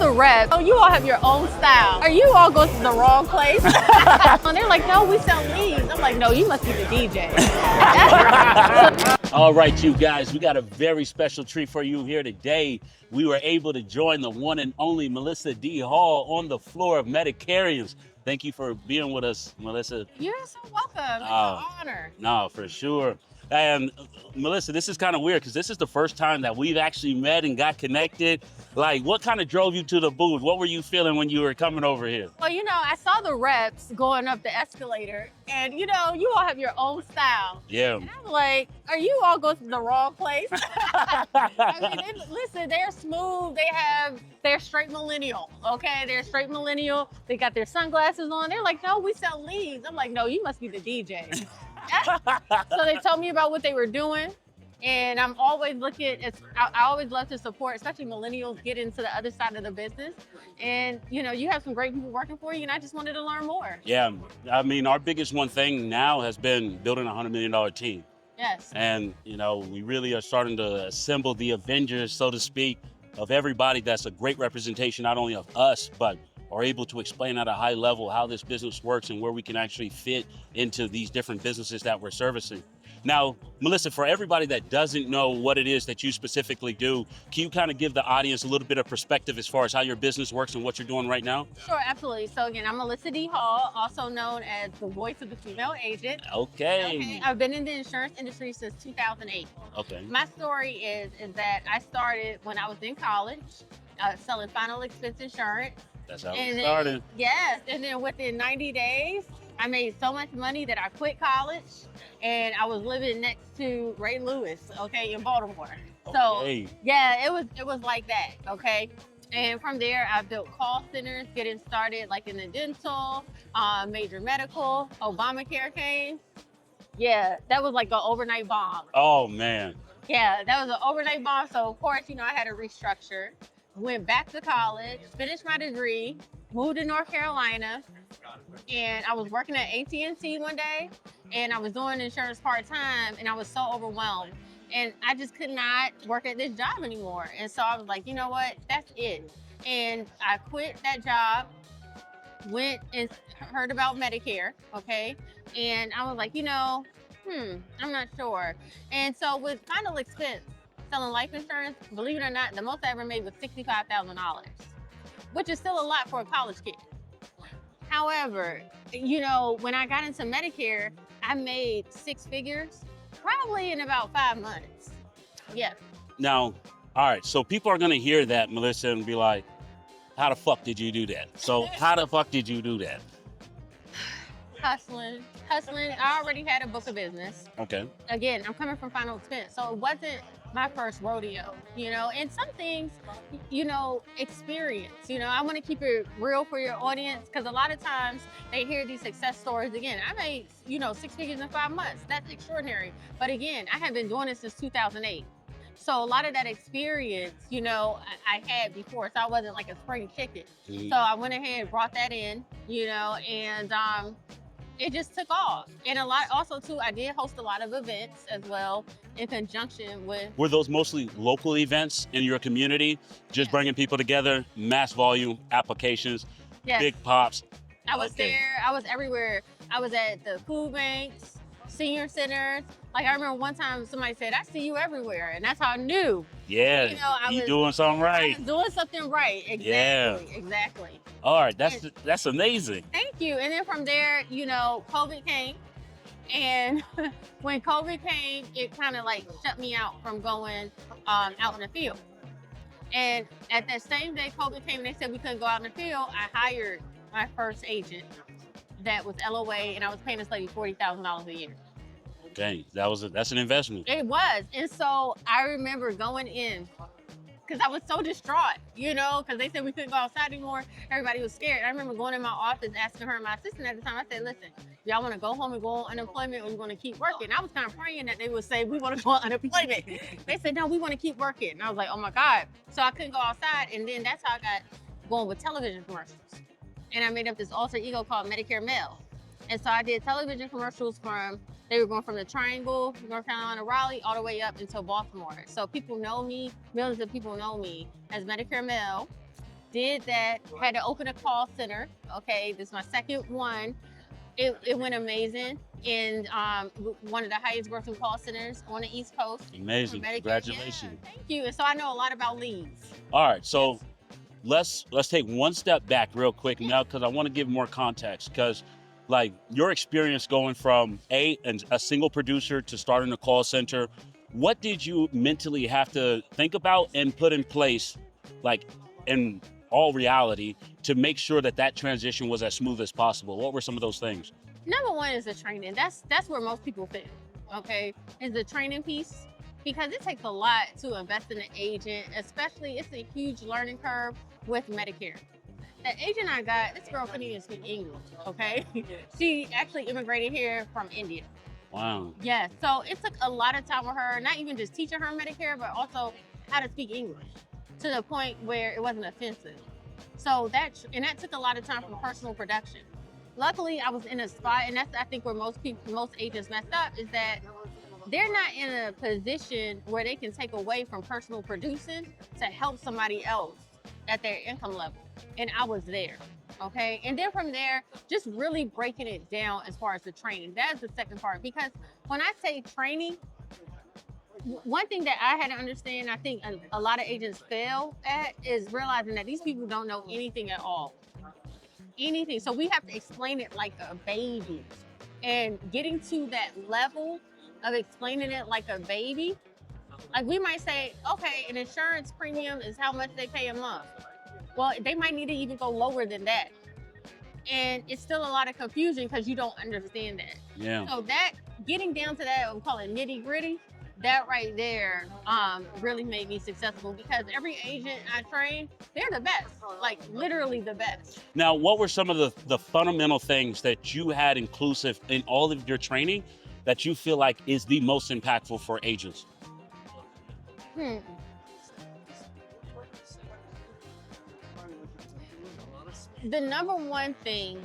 the rep. Oh, you all have your own style. Are you all going to the wrong place? And they're like, no, we sell leads. I'm like, no, you must be the DJ. All right, you guys, we got a very special treat for you here today. We were able to join the one and only Melissa D. Hall on the floor of Medicarians. Thank you for being with us, Melissa. You're so welcome. It's an honor. No, for sure. And Melissa, this is kind of weird because this is the first time that we've actually met and got connected. Like, what kind of drove you to the booth? What were you feeling when you were coming over here? Well, I saw the reps going up the escalator, and you all have your own style. Yeah. And I'm like, are you all going to the wrong place? I mean, listen, they're smooth. They're straight millennial, okay? They're straight millennial. They got their sunglasses on. They're like, no, we sell leads. I'm like, no, you must be the DJ. So they told me about what they were doing. And I'm always I always love to support, especially millennials, get into the other side of the business. And, you have some great people working for you, and I just wanted to learn more. Yeah, I mean, our biggest one thing now has been building a $100 million team. Yes. And, we really are starting to assemble the Avengers, so to speak, of everybody that's a great representation, not only of us, but are able to explain at a high level how this business works and where we can actually fit into these different businesses that we're servicing. Now, Melissa, for everybody that doesn't know what it is that you specifically do, can you kind of give the audience a little bit of perspective as far as how your business works and what you're doing right now? Sure, absolutely. So again, I'm Melissa D. Hall, also known as the voice of the female agent. Okay. I've been in the insurance industry since 2008. Okay. My story is that I started when I was in college, selling final expense insurance. That's how it started. Yes, and then within 90 days, I made so much money that I quit college, and I was living next to Ray Lewis, in Baltimore. Okay. So yeah, it was like that, okay? And from there, I built call centers, getting started like in the dental, major medical, Obamacare came. Yeah, that was like an overnight bomb. Oh, man. Yeah, that was an overnight bomb. So of course, I had to restructure. Went back to college, finished my degree, moved to North Carolina, and I was working at AT&T one day, and I was doing insurance part-time, and I was so overwhelmed. And I just could not work at this job anymore. And so I was like, you know what, that's it. And I quit that job, went and heard about Medicare, okay? And I was like, I'm not sure. And so with final expense, selling life insurance, believe it or not, the most I ever made was $65,000, which is still a lot for a college kid. However, when I got into Medicare, I made six figures, probably in about 5 months. Yeah. Now, all right, so people are gonna hear that, Melissa, and be like, how the fuck did you do that? So how the fuck did you do that? Hustling. I already had a book of business. Okay. Again, I'm coming from final expense, so it wasn't my first rodeo, and some things, experience, I want to keep it real for your audience, because a lot of times they hear these success stories. Again, I made, 6 figures in 5 months. That's extraordinary. But again, I have been doing this since 2008. So a lot of that experience, I had before, so I wasn't like a spring chicken. So I went ahead and brought that in, and it just took off. And a lot also too, I did host a lot of events as well in conjunction with. Were those mostly local events in your community? Just bringing people together, mass volume applications, big pops? I was there, I was everywhere. I was at the food banks, senior centers. Like I remember one time somebody said, I see you everywhere. And that's how I knew. Yeah, you doing something right. I was doing something right, exactly. All right, that's amazing. Thank you. And then from there, COVID came. And when COVID came, it kind of like shut me out from going out in the field. And at that same day COVID came and they said we couldn't go out in the field, I hired my first agent that was LOA, and I was paying this lady $40,000 a year. Okay, that's an investment. It was. And so I remember going in, because I was so distraught, because they said we couldn't go outside anymore. Everybody was scared. I remember going in my office, asking her and my assistant at the time, I said, listen, y'all want to go home and go on unemployment, or you want to keep working? I was kind of praying that they would say, we want to go on unemployment. They said, no, we want to keep working. And I was like, oh my God. So I couldn't go outside. And then that's how I got going with television commercials. And I made up this alter ego called Medicare Mail. And so I did television commercials they were going from the Triangle, North Carolina, Raleigh, all the way up until Baltimore. So people know me, millions of people know me as Medicare Mail. Did that, had to open a call center. Okay, this is my second one. It went amazing. And one of the highest grossing call centers on the East Coast. Amazing. Medicare. Congratulations. Yeah, thank you. And so I know a lot about leads. All right, so let's take one step back real quick now, because I want to give more context, because like your experience going from a single producer to starting a call center, what did you mentally have to think about and put in place, like in all reality, to make sure that that transition was as smooth as possible? What were some of those things? Number one is the training. That's where most people fail. Okay, is the training piece, because it takes a lot to invest in an agent, especially it's a huge learning curve with Medicare. The agent I got, this girl couldn't even speak English. Okay, she actually immigrated here from India. Wow. Yeah, so it took a lot of time with her, not even just teaching her Medicare, but also how to speak English to the point where it wasn't offensive. So that took a lot of time from personal production. Luckily, I was in a spot, and that's I think where most agents messed up, is that they're not in a position where they can take away from personal producing to help somebody else at their income level. And I was there. Okay. And then from there, just really breaking it down as far as the training. That's the second part. Because when I say training, one thing that I had to understand, I think a lot of agents fail at, is realizing that these people don't know anything at all. Anything. So we have to explain it like a baby. And getting to that level of explaining it like a baby, like we might say, okay, an insurance premium is how much they pay a month. Well, they might need to even go lower than that. And it's still a lot of confusion because you don't understand that. Yeah. So that, getting down to that, we call it nitty gritty, that right there really made me successful, because every agent I train, they're the best, like literally the best. Now, what were some of the fundamental things that you had inclusive in all of your training that you feel like is the most impactful for agents? The number one thing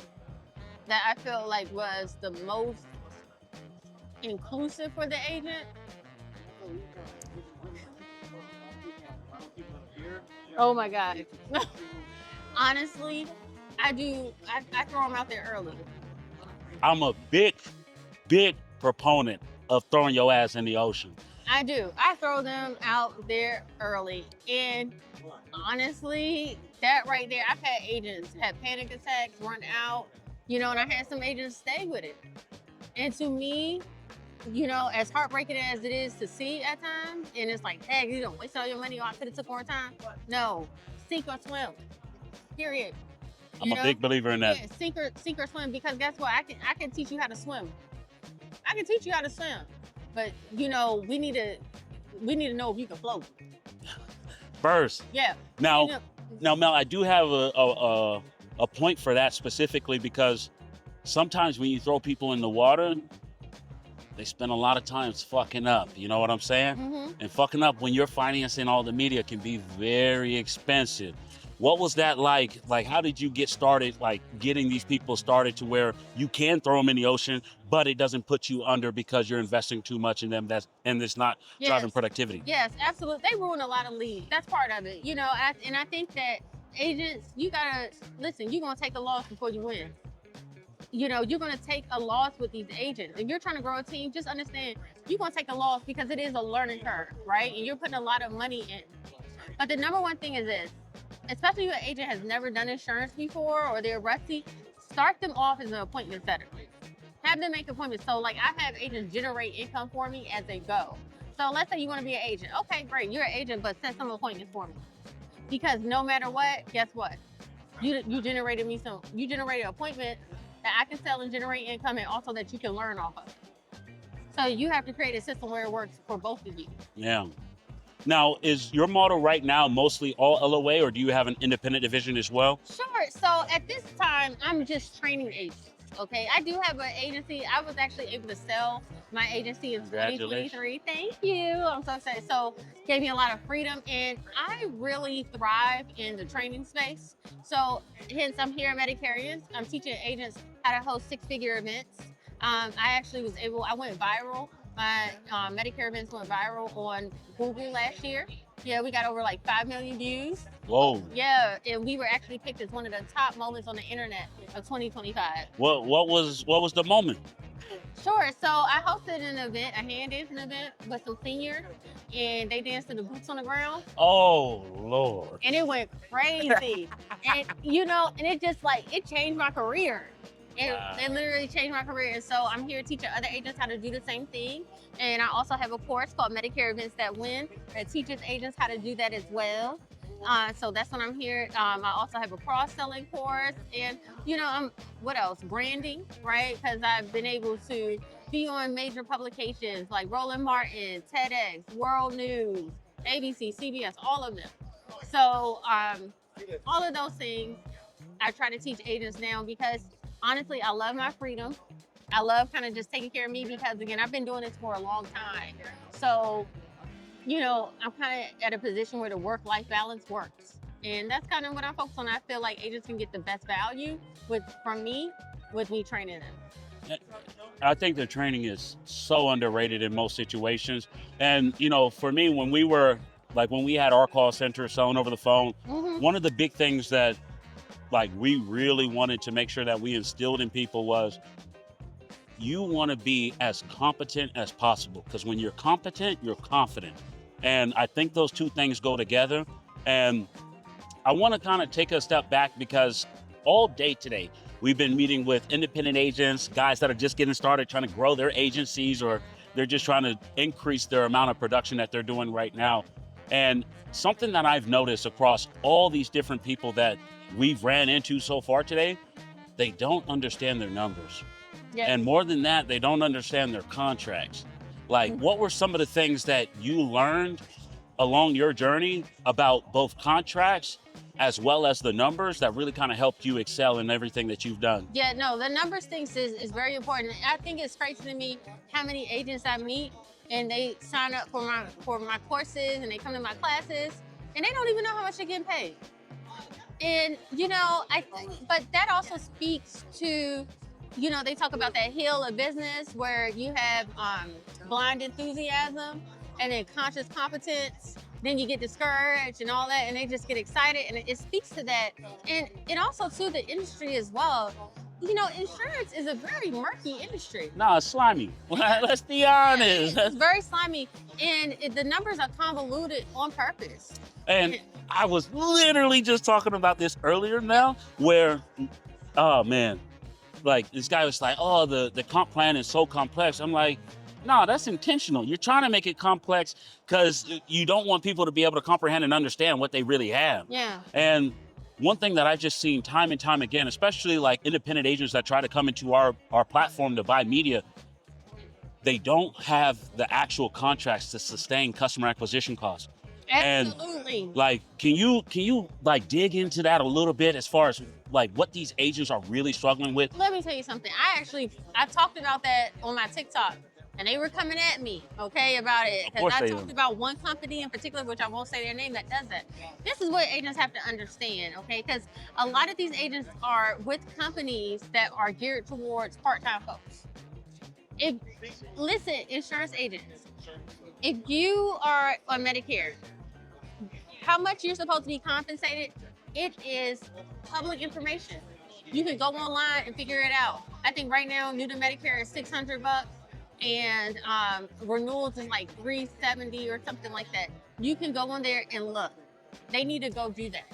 that I feel like was the most inclusive for the agent, oh my God. Honestly, I throw them out there early. I'm a big proponent of throwing your ass in the ocean. I do. I throw them out there early. And honestly, that right there, I've had agents have panic attacks, run out, and I had some agents stay with it. And to me, as heartbreaking as it is to see at times, and it's like, hey, you don't waste all your money, or I could have took more time. No, sink or swim, period. I'm a big believer in that. Yeah, sink or swim, because guess what? I can teach you how to swim. I can teach you how to swim, but we need to know if you can float. First. Yeah. Now, Mel, I do have a point for that specifically, because sometimes when you throw people in the water, they spend a lot of time fucking up. You know what I'm saying? Mm-hmm. And fucking up when you're financing all the media can be very expensive. What was that like? Like, how did you get started, like getting these people started to where you can throw them in the ocean, but it doesn't put you under because you're investing too much in them, and it's not driving productivity? Yes, absolutely. They ruin a lot of leads. That's part of it. And I think that agents, you gotta listen, you're gonna take a loss before you win. You're gonna take a loss with these agents. If you're trying to grow a team, just understand you're gonna take a loss, because it is a learning curve, right? And you're putting a lot of money in. But the number one thing is this, especially if an agent has never done insurance before or they're rusty, start them off as an appointment setter. Have them make appointments. So like, I have agents generate income for me as they go. So let's say you want to be an agent. Okay, great, you're an agent, but set some appointments for me. Because no matter what, guess what? You generated an appointment that I can sell and generate income, and also that you can learn off of. So you have to create a system where it works for both of you. Yeah. Now, is your model right now mostly all LOA, or do you have an independent division as well? Sure. So at this time, I'm just training agents. Okay. I do have an agency. I was actually able to sell my agency in 2023. Thank you. I'm so excited. So gave me a lot of freedom, and I really thrive in the training space. So hence I'm here at Medicarians. I'm teaching agents how to host 6-figure events. I went viral. My Medicare events went viral on Google last year. Yeah, we got over like 5 million views. Whoa. Yeah, and we were actually picked as one of the top moments on the internet of 2025. What was the moment? Sure. So I hosted an event, a hand dancing event with some seniors, and they danced to the boots on the ground, Oh Lord. and it went crazy. And and it just it changed my career. Wow. It literally changed my career. And so I'm here teaching other agents how to do the same thing. And I also have a course called Medicare Events That Win that teaches agents how to do that as well. So that's when I'm here. I also have a cross-selling course, and what else? Branding, right? Because I've been able to be on major publications like Roland Martin, TEDx, World News, ABC, CBS, all of them. So all of those things I try to teach agents now because honestly, I love my freedom. I love kind of just taking care of me because again, I've been doing this for a long time. So I'm kind of at a position where the work-life balance works. And that's kind of what I focus on. I feel like agents can get the best value from me with me training them. I think the training is so underrated in most situations. And, for me, when we had our call center selling over the phone, one of the big things that we really wanted to make sure that we instilled in people was you want to be as competent as possible, because when you're competent, you're confident. And I think those two things go together. And I want to kind of take a step back because all day today, we've been meeting with independent agents, guys that are just getting started trying to grow their agencies, or they're just trying to increase their amount of production that they're doing right now. And something that I've noticed across all these different people that we've ran into so far today, they don't understand their numbers. Yes. And more than that, they don't understand their contracts. What were some of the things that you learned along your journey about both contracts as well as the numbers that really kind of helped you excel in everything that you've done? Yeah, no, the numbers thing is very important. I think it's crazy to me how many agents I meet and they sign up for my courses and they come to my classes and they don't even know how much they're getting paid. And but that also speaks to they talk about that hill of business where you have blind enthusiasm and then conscious competence. Then you get discouraged and all that, and they just get excited, and it speaks to that. And it also to the industry as well. Insurance is a very murky industry. No, it's slimy. Let's be honest. It's very slimy, and the numbers are convoluted on purpose. And I was literally just talking about this earlier now, where, oh man, this guy was like, oh, the comp plan is so complex. I'm like, no, that's intentional. You're trying to make it complex because you don't want people to be able to comprehend and understand what they really have. Yeah. And one thing that I've just seen time and time again, especially independent agents that try to come into our platform to buy media, they don't have the actual contracts to sustain customer acquisition costs. Absolutely. And can you dig into that a little bit as far as what these agents are really struggling with? Let me tell you something. I talked about that on my TikTok. And they were coming at me, about it. Because I talked about one company in particular, which I won't say their name, that does that. This is what agents have to understand, because a lot of these agents are with companies that are geared towards part-time folks. Listen, insurance agents, if you are on Medicare, how much you're supposed to be compensated, it is public information. You can go online and figure it out. I think right now, new to Medicare is $600. And renewals is like $370 or something like that. You can go on there and look. They need to go do that,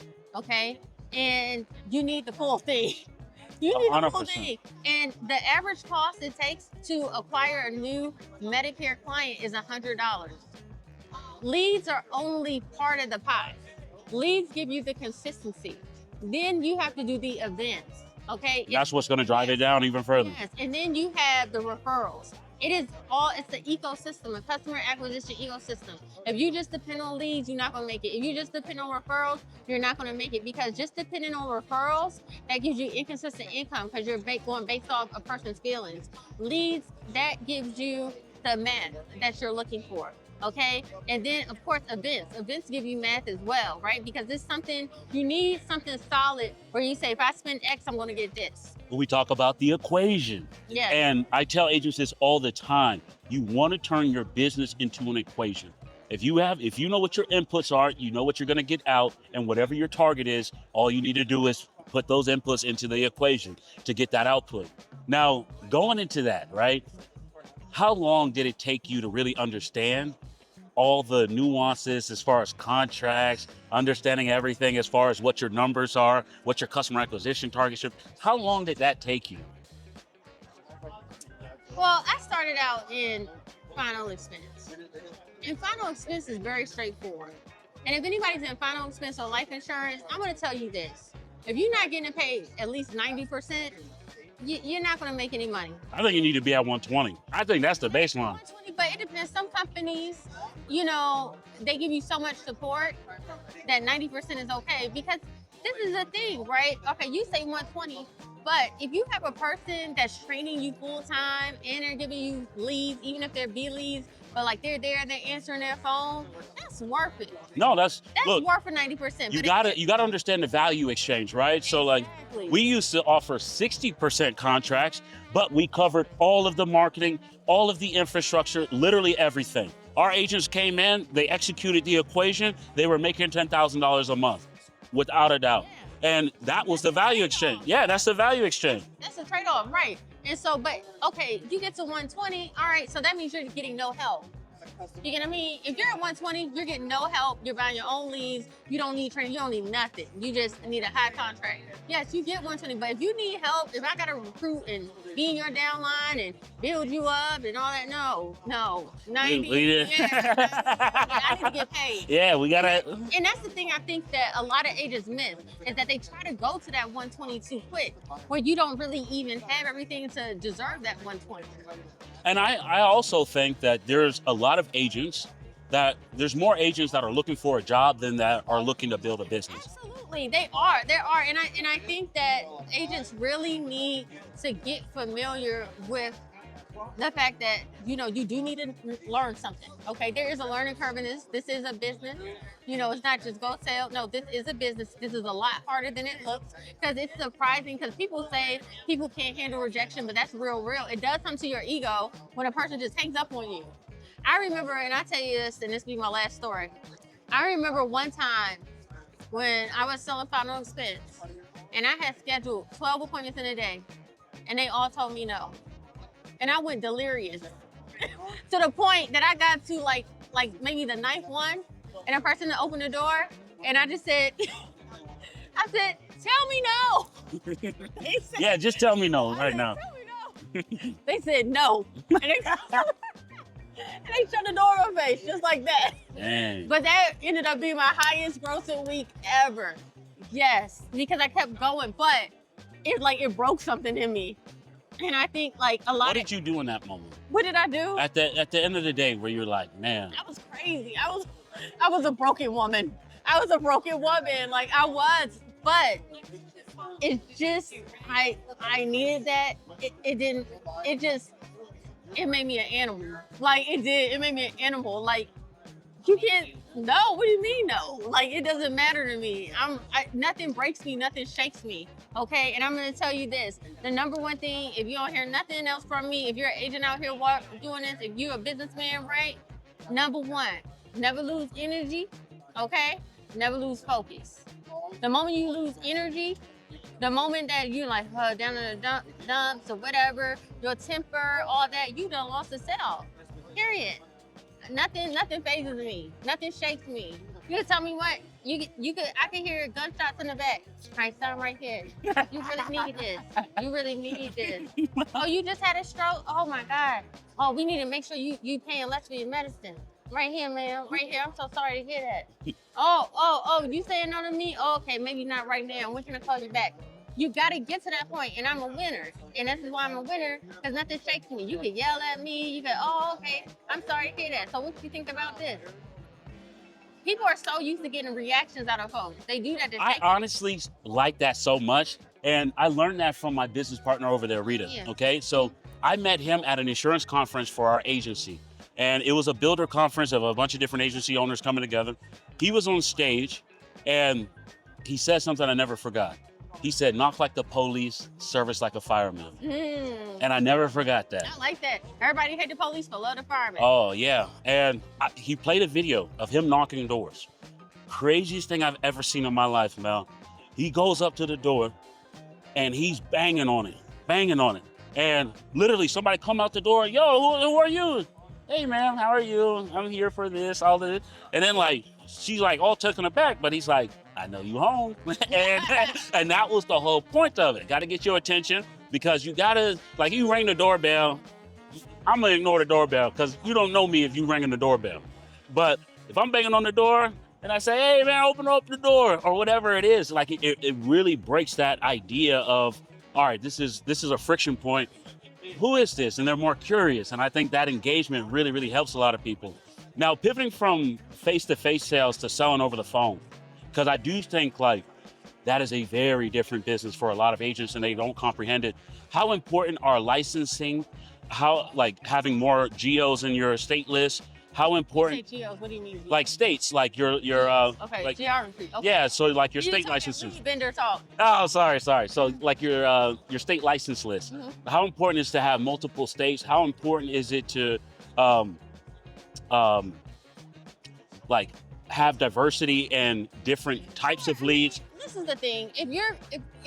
And you need the full thing. You need the full 100%. thing. And the average cost it takes to acquire a new Medicare client is $100. Leads are only part of the pie. Leads give you the consistency. Then you have to do the events, That's what's going to drive it down even further. Yes, and then you have the referrals. It's the ecosystem, a customer acquisition ecosystem. If you just depend on leads, you're not gonna make it. If you just depend on referrals, you're not gonna make it, because just depending on referrals, that gives you inconsistent income because you're going based off a person's feelings. Leads, that gives you the math that you're looking for. And then of course events give you math as well, right? Because it's something, you need something solid where you say, if I spend X, I'm gonna get this. We talk about the equation. Yeah. And I tell agents this all the time. You want to turn your business into an equation. If you know what your inputs are, you know what you're going to get out, and whatever your target is, all you need to do is put those inputs into the equation to get that output. Now, going into that, right? How long did it take you to really understand all the nuances as far as contracts, understanding everything as far as what your numbers are, what your customer acquisition targets are? How long did that take you? Well, I started out in final expense. And final expense is very straightforward. And if anybody's in final expense or life insurance, I'm going to tell you this. If you're not getting paid at least 90%, you're not going to make any money. I think you need to be at 120. I think that's the baseline. 120, but it depends. Some companies, they give you so much support that 90% is okay, because this is the thing, right? Okay, you say 120, but if you have a person that's training you full time and they're giving you leads, even if they're B leads, but like they're there, they're answering their phone, that's worth it. No, that's worth for 90%. You gotta understand the value exchange, right? Exactly. So like we used to offer 60% contracts, but we covered all of the marketing, all of the infrastructure, literally everything. Our agents came in, they executed the equation, they were making $10,000 a month, without a doubt. Yeah. And that was the value exchange. Yeah, that's the value exchange. That's the trade-off, right? And so, but okay, you get to 120, all right, so that means you're getting no help. You get what I mean? If you're at 120, you're getting no help, you're buying your own leads, you don't need training, you don't need nothing. You just need a high contract. Yes, you get 120, but if you need help, if I gotta recruit and be in your downline and build you up and all that, no. 90, I need to get paid. Yeah, we gotta. And that's the thing I think that a lot of agents miss, is that they try to go to that 120 too quick, where you don't really even have everything to deserve that 120. And I also think that there's a lot of agents there's more agents that are looking for a job than that are looking to build a business. Absolutely, there are, and I think that agents really need to get familiar with the fact that you do need to learn something. Okay, there is a learning curve in this. This is a business. It's not just go sell. No, this is a business. This is a lot harder than it looks, because it's surprising, because people say people can't handle rejection, but that's real. It does come to your ego when a person just hangs up on you. I remember, and I tell you this, and this will be my last story. I remember one time when I was selling final expense, and I had scheduled 12 appointments in a day, and they all told me no. And I went delirious to the point that I got to like maybe the 9th one, and a person opened the door, and I just said, tell me no. Said, yeah, just tell me no right now. Tell me no. They said no. And they shut the door in my face, just like that. Dang. But that ended up being my highest grossing week ever. Yes, because I kept going, but it broke something in me. And I think What did you do in that moment? What did I do? At the end of the day, where you're like, man. I was crazy. I was a broken woman. I was, but it's just, I needed that. It made me an animal. It made me an animal. You can't, no, what do you mean no? It doesn't matter to me. Nothing breaks me, nothing shakes me, okay? And I'm gonna tell you this, the number one thing, if you don't hear nothing else from me, if you're an agent out here doing this, if you're a businessman, right? Number one, never lose energy, okay? Never lose focus. The moment you lose energy, the moment that you're down in the dumps or whatever, your temper, all that, you done lost the sale, period. Nothing phases me. Nothing shakes me. You can tell me what, I can hear gunshots in the back. Right, son, right here. You really need this. You really need this. Oh, you just had a stroke? Oh my God. Oh, we need to make sure you paying less for your medicine. Right here, ma'am. Right here. I'm so sorry to hear that. Oh, you saying no to me? Oh, okay, maybe not right now. When can I call you back? You got to get to that point, and I'm a winner. And this is why I'm a winner, because nothing shakes me. You can yell at me. You can, okay, I'm sorry to hear that. So what do you think about this? People are so used to getting reactions out of folks. They do that. I honestly like that so much. And I learned that from my business partner over there, Rita. Yeah. Okay, so I met him at an insurance conference for our agency. And it was a builder conference of a bunch of different agency owners coming together. He was on stage, and he said something I never forgot. He said, knock like the police, service like a fireman. And I never forgot that. I like that. Everybody hate the police, but love the fireman. Oh, yeah. And he played a video of him knocking doors. Craziest thing I've ever seen in my life, Mel. He goes up to the door and he's banging on it. And literally somebody come out the door, yo, who are you? Hey, man, how are you? I'm here for this, all this. And then, like, she's, like, all taken aback, but he's like, I know you home. and that was the whole point of it. Got to get your attention because you got to, like, you ring the doorbell. I'm going to ignore the doorbell because you don't know me if you ringing the doorbell. But if I'm banging on the door and I say, hey, man, open up the door or whatever it is, like, it really breaks that idea of, all right, this is a friction point. Who is this? And they're more curious. And I think that engagement really, really helps a lot of people. Now, pivoting from face-to-face sales to selling over the phone, because I do think like that is a very different business for a lot of agents and they don't comprehend it. How important are licensing? How, like, having more geos in your state list? How important? Say geos, what do you mean? Like states, like your okay, like, geography. Okay. yeah, so like your You state talking licenses. Vendor talk. Oh, sorry. So like your state license list. Mhm. How important is to have multiple states? How important is it to like have diversity and different types of leads? This is the thing. If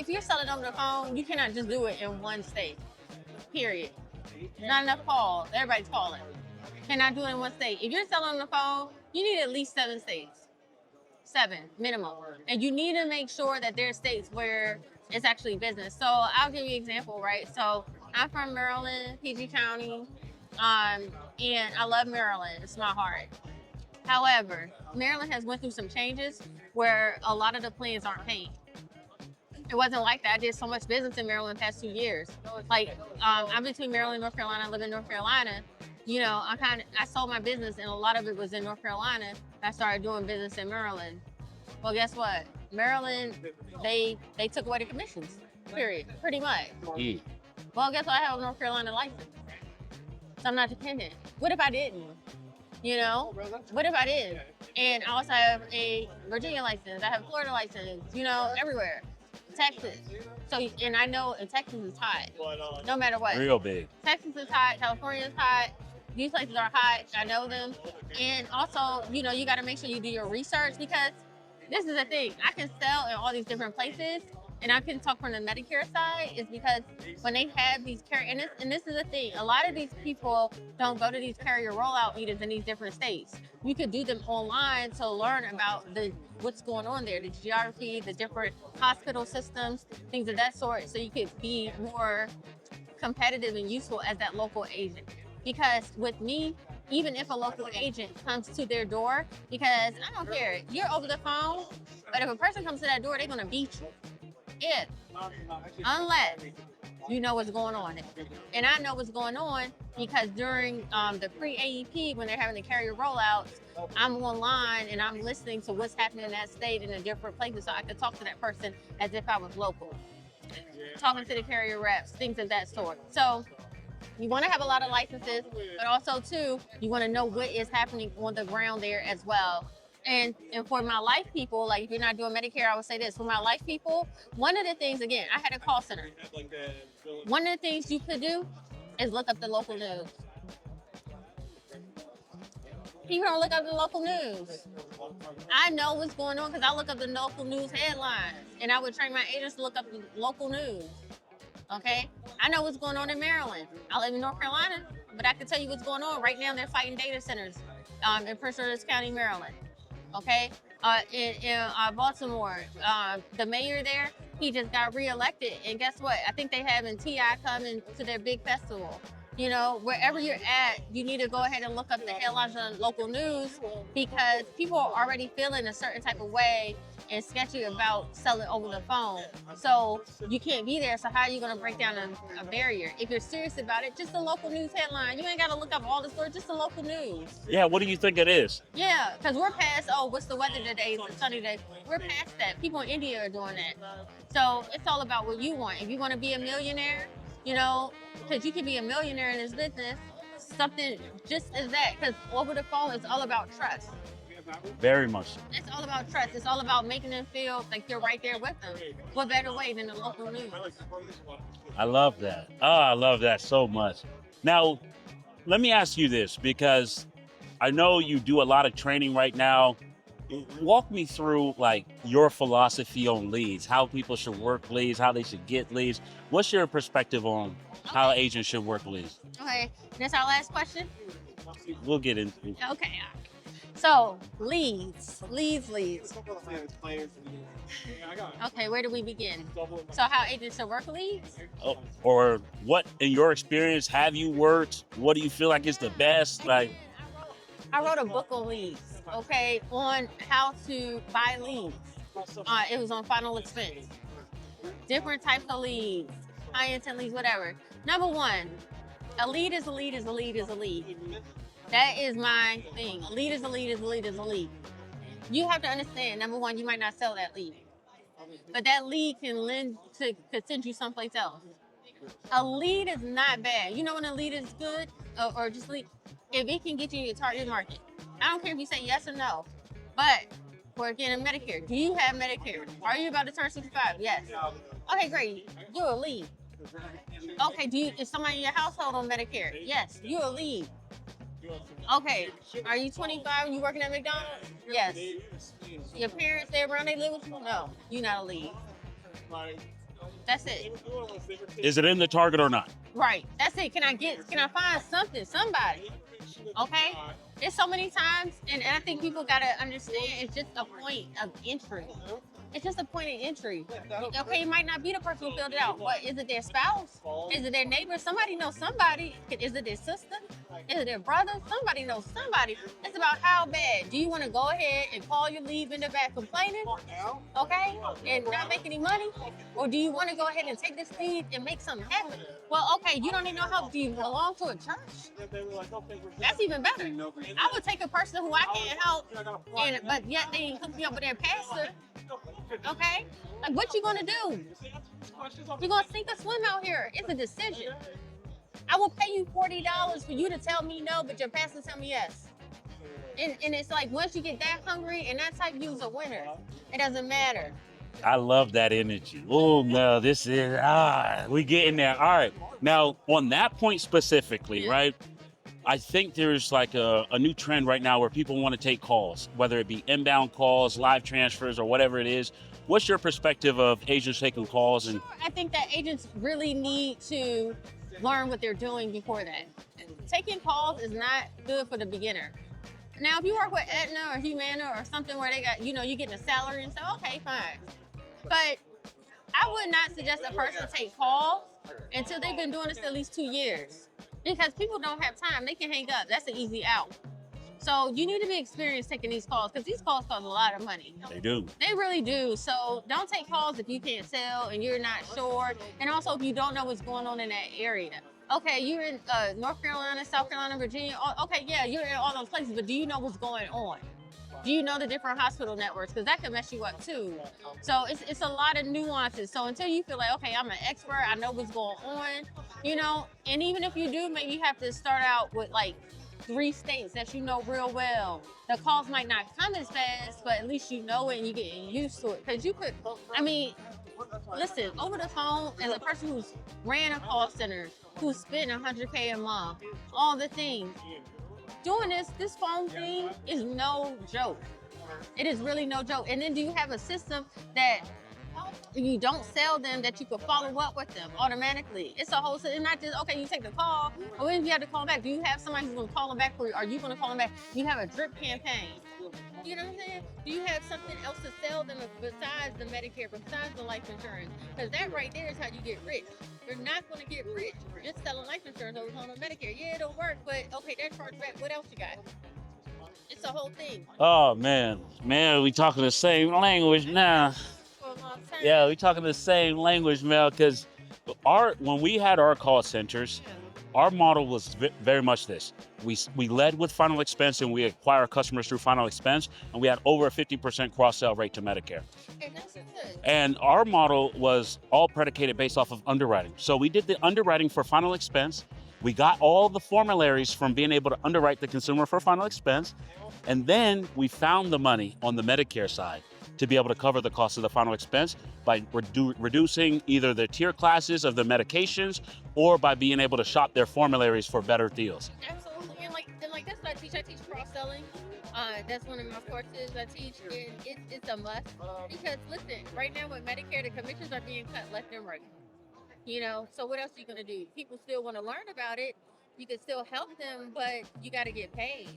you're selling over the phone, you cannot just do it in one state. Period. Not enough calls. Everybody's calling. Cannot do it in one state. If you're selling on the phone, you need at least 7 states. 7 minimum. And you need to make sure that there are states where it's actually business. So I'll give you an example, right? So I'm from Maryland, PG County, and I love Maryland. It's my heart. However, Maryland has went through some changes where a lot of the plans aren't paying. It wasn't like that. I did so much business in Maryland the past 2 years. Like, I'm between Maryland and North Carolina. I live in North Carolina. You know, I sold my business and a lot of it was in North Carolina. I started doing business in Maryland. Well, guess what? Maryland, they took away the commissions, period, pretty much. Well, guess what? I have a North Carolina license. So I'm not dependent. What if I didn't? You know, what if I did? And I also have a Virginia license. I have a Florida license, you know, everywhere. Texas. So, and I know in Texas is hot, no matter what. Real big. Texas is hot, California is hot. These places are hot, I know them. And also, you know, you gotta make sure you do your research because this is the thing. I can sell in all these different places and I can talk from the Medicare side is because when they have these carrier, and this is the thing, a lot of these people don't go to these carrier rollout meetings in these different states. You could do them online to learn about what's going on there, the geography, the different hospital systems, things of that sort, so you could be more competitive and useful as that local agent. Because with me, even if a local agent comes to their door, because I don't care, you're over the phone, but if a person comes to that door, they're gonna beat you. Unless you know what's going on. And I know what's going on because during the pre-AEP, when they're having the carrier rollouts, I'm online and I'm listening to what's happening in that state in the different places so I can talk to that person as if I was local. Talking to the carrier reps, things of that sort. So you want to have a lot of licenses, but also too, you want to know what is happening on the ground there as well. And for my life people, like if you're not doing Medicare, I would say this. For my life people, one of the things, again, I had a call center. One of the things you could do is look up the local news. People don't look up the local news. I know what's going on because I look up the local news headlines and I would train my agents to look up the local news. Okay? I know what's going on in Maryland. I live in North Carolina, but I can tell you what's going on. Right now, they're fighting data centers in Prince George's County, Maryland. Okay? In Baltimore, the mayor there, he just got reelected. And guess what? I think they having T.I. coming to their big festival. You know, wherever you're at, you need to go ahead and look up the headlines on local news because people are already feeling a certain type of way and sketchy about selling over the phone. So you can't be there. So how are you going to break down a barrier? If you're serious about it, just the local news headline. You ain't got to look up all the stories, just the local news. Yeah, what do you think it is? Yeah, because we're past, what's the weather today? It's a sunny day. We're past that. People in India are doing that. So it's all about what you want. If you want to be a millionaire, you know, because you can be a millionaire in this business, something just as that, because over the phone, it's all about trust. Very much so. It's all about trust. It's all about making them feel like you're right there with them. What better way than the local news? I love that. Oh, I love that so much. Now, let me ask you this, because I know you do a lot of training right now. Walk me through like your philosophy on leads, how people should work leads, how they should get leads. What's your perspective on how agents should work leads? Okay, that's our last question. We'll get into it. Okay. So leads. Okay, where do we begin? So how agents should work leads? Oh, or what, in your experience, have you worked? What do you feel like is the best? Like, I wrote a book on leads, okay, on how to buy leads. It was on final expense. Different types of leads, high intent leads, whatever. Number one, a lead is a lead is a lead is a lead. That is my thing. A lead is a lead is a lead is a lead. You have to understand, number one, you might not sell that lead, but that lead could send you someplace else. A lead is not bad. You know when a lead is good, or just lead, if it can get you in your target market. I don't care if you say yes or no, but for again, in Medicare, do you have Medicare? Are you about to turn 65? Yes. Okay, great. You're a lead. Okay, is somebody in your household on Medicare? Yes, you're a lead. Okay, are you 25 and you working at McDonald's? Yes. Your parents, they around, they live with you? No, you're not a lead. That's it. is it in the target or not? Right, that's it. Can I find somebody? Okay? There's so many times, and I think people gotta understand it's just a point of entry. It's just a point of entry. Okay, it might not be the person who filled it out, but is it their spouse? Is it their neighbor? Somebody knows somebody. Is it their sister? Is it their brother? Somebody knows somebody. It's about how bad. Do you want to go ahead and call your lead vendor back complaining, okay, and not make any money? Or do you want to go ahead and take this lead and make something happen? Well, okay, you don't need no help. Do you belong to a church? That's even better. I would take a person who I can't help, but yet they ain't hook me up with their pastor. Okay? Like, what you gonna do? You're gonna sink or swim out here. It's a decision. I will pay you $40 for you to tell me no, but your pastor tell me yes. And it's like, once you get that hungry and that type, you's a winner. It doesn't matter. I love that energy. Oh, no, this is, we getting there. All right. Now, on that point specifically, right? I think there's like a new trend right now where people want to take calls, whether it be inbound calls, live transfers, or whatever it is. What's your perspective of agents taking calls? And I think that agents really need to learn what they're doing before that. Taking calls is not good for the beginner. Now, if you work with Aetna or Humana or something where they got, you're getting a salary and stuff, okay, fine. But I would not suggest a person take calls until they've been doing this at least 2 years. Because people don't have time. They can hang up. That's an easy out. So you need to be experienced taking these calls, because these calls cost a lot of money. They do. They really do. So don't take calls if you can't sell and you're not sure. And also if you don't know what's going on in that area. Okay, you're in North Carolina, South Carolina, Virginia. Okay, yeah, you're in all those places, but do you know what's going on? Do you know the different hospital networks? Because that can mess you up too. So it's a lot of nuances. So until you feel like, okay, I'm an expert, I know what's going on, and even if you do, maybe you have to start out with like 3 states that you know real well. The calls might not come as fast, but at least you know it and you're getting used to it. Because listen, over the phone, as a person who's ran a call center, who's spent $100K a month, all the things, doing this phone thing is no joke. It is really no joke. And then do you have a system that you don't sell them, that you can follow up with them automatically? It's a whole system. It's not just, okay, you take the call, or if you have to call them back, do you have somebody who's going to call them back for you? Are you going to call them back? You have a drip campaign. You know what I'm saying? Do you have something else to sell them besides the Medicare, besides the life insurance? Because that right there is how you get rich. You're not going to get rich just selling life insurance over on Medicare. Yeah, it'll work, but okay, that charge back. What else you got? It's a whole thing. Oh, man, we talking the same language now. Yeah, we talking the same language, Mel, because when we had our call centers, our model was very much this. We led with final expense, and we acquire customers through final expense, and we had over a 50% cross-sell rate to Medicare. Okay, that's good. And our model was all predicated based off of underwriting. So we did the underwriting for final expense. We got all the formularies from being able to underwrite the consumer for final expense. And then we found the money on the Medicare side to be able to cover the cost of the final expense by reducing either the tier classes of the medications or by being able to shop their formularies for better deals. Absolutely, and like that's what I teach. I teach cross-selling. That's one of my courses I teach, and it's a must. Because listen, right now with Medicare, the commissions are being cut left and right. So what else are you gonna do? People still want to learn about it. You can still help them, but you got to get paid.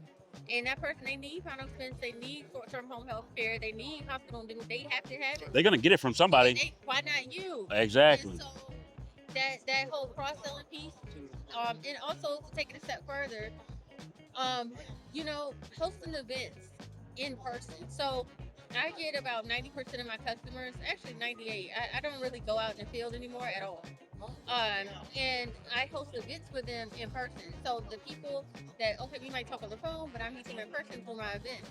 And that person, they need final expense, they need short-term home health care, they need hospital, they have to have it. They're gonna get it from somebody. Why not you? Exactly. And so that whole cross-selling piece, and also to take it a step further, hosting events in person. So I get about 90% of my customers, actually 98. I don't really go out in the field anymore at all. And I host events with them in person. So the people that, okay, we might talk on the phone, but I'm meeting them in person for my events.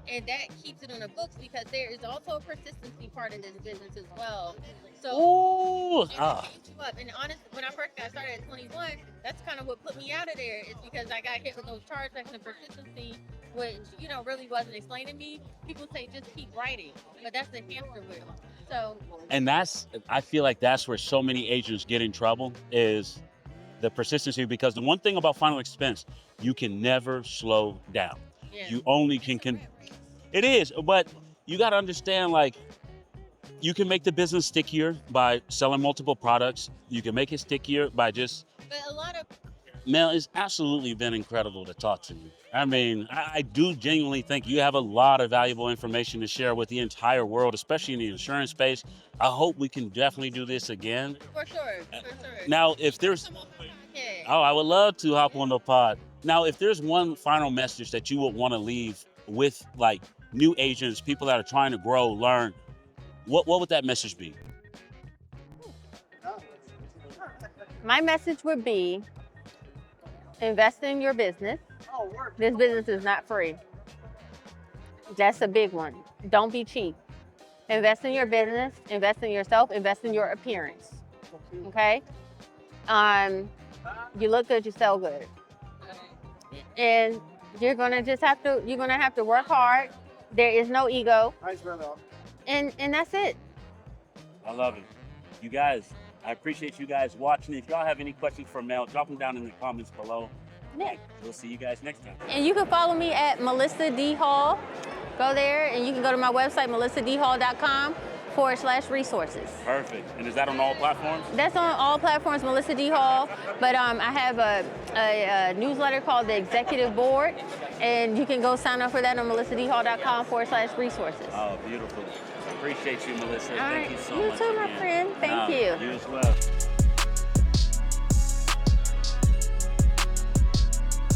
And that keeps it on the books because there is also a persistency part of this business as well. So it keeps you up. And honestly, when I first got started at 21, that's kind of what put me out of there. It's because I got hit with those chargebacks and persistency, which really wasn't explained to me. People say just keep writing, but that's the hamster wheel. So, and I feel like that's where so many agents get in trouble is the persistency, because the one thing about final expense, you can never slow down. yeah. You only can. It is, but you got to understand, like, you can make the business stickier by selling multiple products. You can make it stickier by just. But a lot of. Mel, it's absolutely been incredible to talk to you. I mean, I do genuinely think you have a lot of valuable information to share with the entire world, especially in the insurance space. I hope we can definitely do this again. For sure. Now, if there's, I would love to hop on the pod. Now, if there's one final message that you would want to leave with, like, new agents, people that are trying to grow, learn, what would that message be? My message would be invest in your business. This business is not free. That's a big one. Don't be cheap. Invest in your business, invest in yourself, invest in your appearance. Okay? You look good, you sell good. And you're gonna have to work hard. There is no ego. And that's it. I love it. You guys, I appreciate you guys watching. If y'all have any questions for Mel, drop them down in the comments below. Yeah. We'll see you guys next time. And you can follow me at Melissa D. Hall. Go there, and you can go to my website, melissadhall.com/resources. Perfect. And is that on all platforms? That's on all platforms, Melissa D. Hall. But I have a newsletter called The Executive Board, and you can go sign up for that on melissadhall.com/resources. Oh, beautiful. Appreciate you, Melissa. All Thank right. you so You much. too, my friend. Thank you. You as well.